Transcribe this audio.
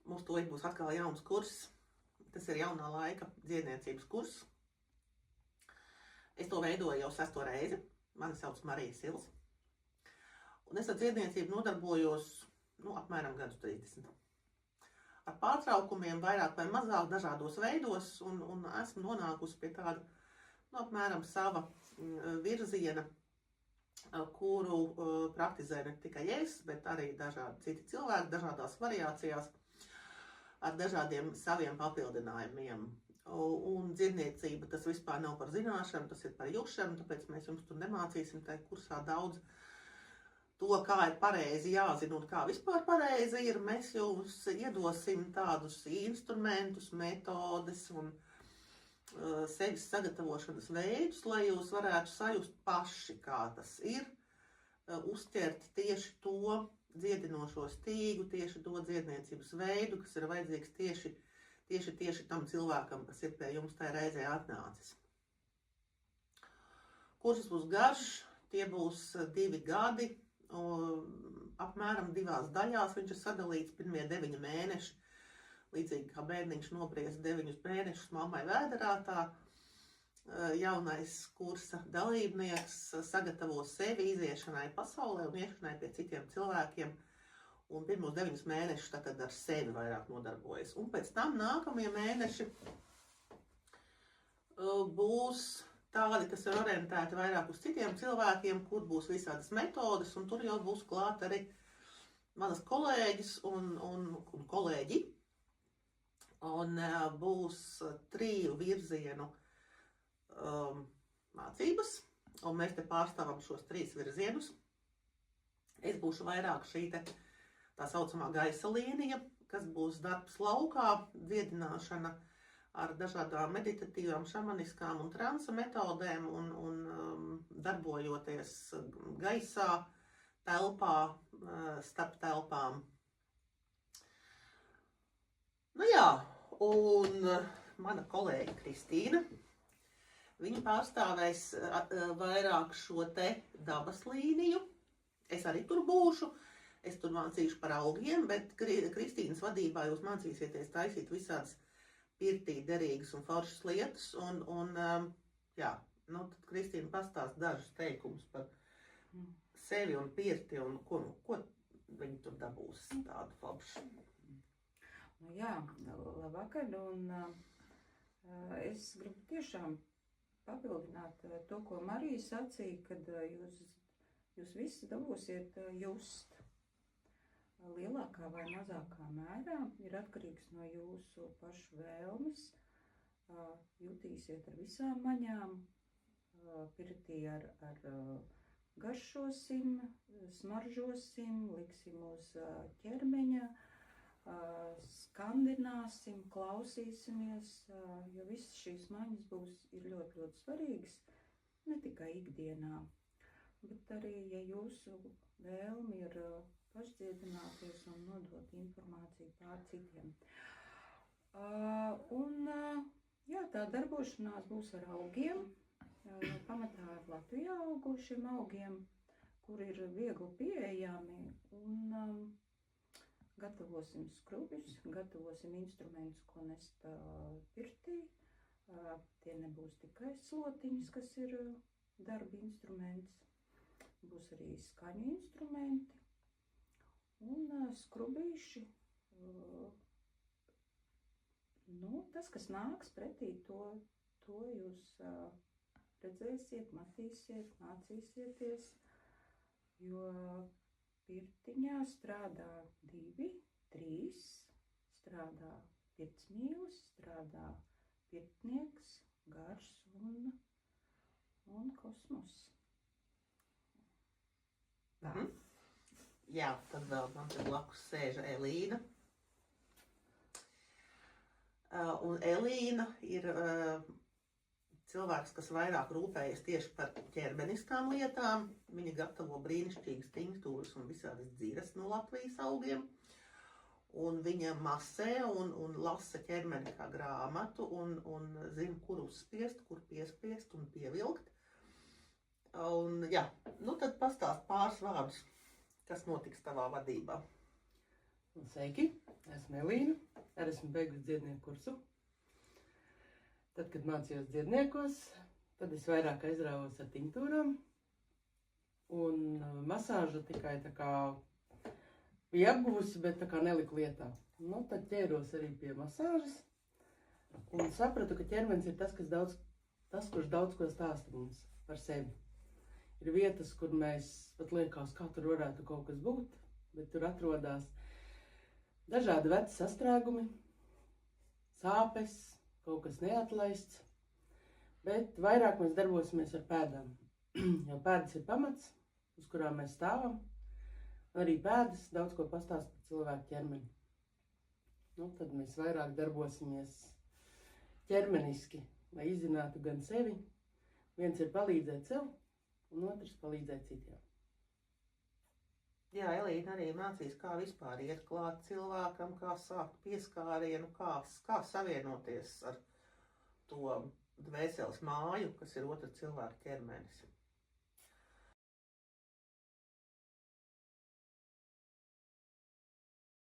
Mums tūlīt būs atkal jauns kurs. Tas ir jaunā laika dziedniecības kurs. Es to veidoju jau 6. reizi. Mani sauc Marija Sils. Un es ar dziedniecību nodarbojos apmēram gadus 30. Ar pārtraukumiem vairāk vai mazāk dažādos veidos un esmu nonākusi pie tāda apmēram sava virziena, kuru praktizē ne tikai es, bet arī dažādi citi cilvēki, dažādās variācijās, ar dažādiem saviem papildinājumiem. Un dziedniecība tas vispār nav par zināšanu, tas ir par jušanu, tāpēc mēs jums tur nemācīsim tajā kursā daudz to, kā ir pareizi jāzina un kā vispār pareizi ir. Mēs jums iedosim tādus instrumentus, metodes un sevis sagatavošanas veidus, lai jūs varētu sajust paši, kā tas ir, uzķert tieši to dziedinošo stīgu, tieši to dziedniecības veidu, kas ir vajadzīgs tieši tam cilvēkam, kas ir pie jums tajā reizē atnācis. Kurs būs garš, tie būs 2 gadi, apmēram 2 daļās viņš ir sadalīts. Pirmie 9 mēneši, līdzīgi kā bērniņš nobriest 9 mēnešus mammai vēderātā, jaunais kursa dalībnieks sagatavo sevi iziešanai pasaulē un iešanai pie citiem cilvēkiem. Un pirmos 9 mēnešus tagad ar sevi vairāk nodarbojas. Un pēc tam nākamie mēneši būs tādi, kas ir orientēti vairāk uz citiem cilvēkiem, kur būs visādas metodes, un tur jau būs klāt arī manas kolēģis un kolēģi. Un būs 3 virzienu mācības, un mēs te pārstāvam šos 3 virzienus. Es būšu vairāk šī tā saucamā gaisa līnija, kas būs darbs laukā, dziedināšana ar dažādām meditatīvām, šamaniskām un transa metodēm un darbojoties gaisā, telpā, starp telpām. Un mana kolēģe Kristīna, viņa pārstāvēs vairāk šo te dabas līniju. Es arī tur būšu. Es tur mācīšu par augiem, bet Kristīnas vadībā jūs mācīsieties taisīt visādas pirtī derīgas un foršas lietas. Tad Kristīna pastāst dažus teikumus par sevi un pirti un ko viņi tur dabūs tādu foršu. Labvakar, un es gribu tiešām papildināt to, ko Marija sacīja, kad jūs visi dabūsiet just. Lielākā vai mazākā mērā ir atkarīgs no jūsu pašu vēlmes. Jutīsiet ar visām maņām, pirtī ar garšosim, smaržosim, liksim uz ķermeņa, skandināsim, klausīsimies, jo visas šīs maņas ir ļoti, ļoti svarīgas, ne tikai ikdienā, bet arī, ja jūsu vēlme ir pašdziedināties un nodot informāciju pār citiem. Tā darbošanās būs ar augiem, pamatā ar Latvijā augušiem augiem, kur ir viegli pieejami, un gatavosim skrubjus, gatavosim instrumentus, ko nest pirtī. Tie nebūs tikai slotiņas, kas ir darba instruments, būs arī skaņu instrumenti. Un skrubīši, tas, kas nāks pretī, to jūs redzēsiet, matīsiet, mācīsieties, jo pirtiņā strādā 2, 3, strādā pirtsmīlis, strādā pirtnieks, gars un kosmos. Jā, tad vēl man te blakus sēža Elīna. Un Elīna ir cilvēks, kas vairāk rūpējas tieši par ķermeniskām lietām. Viņa gatavo brīnišķīgas tinktūras un visādas dziras no Latvijas augiem. Un viņa masē un lasa ķermeni kā grāmatu un zina, kur uzspiest, kur piespiest un pievilkt. Tad pastāst pāris vārdus, kas notiks tavā vadībā. Sveiki, esmu Elīna, arī esmu beigusi dziednieku kursu. Tad, kad mācījos dziedniekos, tad es vairāk aizrāvos ar tinktūrām. Un masāža tikai tā kā bija apguvusi, bet tā kā neliku lietā. Nu, tad ķēros arī pie masāžas. Un sapratu, ka ķermenis ir tas, kurš daudz ko stāsta mums par sevi. Ir vietas, kur mēs pat liekas, kā tur varētu kaut kas būt, bet tur atrodas dažādi veci sastrēgumi, sāpes, kaut kas neatlaists, bet vairāk mēs darbosimies ar pēdām. Jo pēdas ir pamats, uz kurām mēs stāvam, un arī pēdas daudz ko pastāsta par cilvēku ķermeni. Nu, tad mēs vairāk darbosimies ķermeniski, lai izzinātu gan sevi. Viens ir palīdzēt sev, un otrs palīdzēt citiem. Jā, Elīna arī mācīs, kā vispār iet klāt cilvēkam, kā sākt pieskārienu, kā savienoties ar to dvēseles māju, kas ir otra cilvēka ķermenis.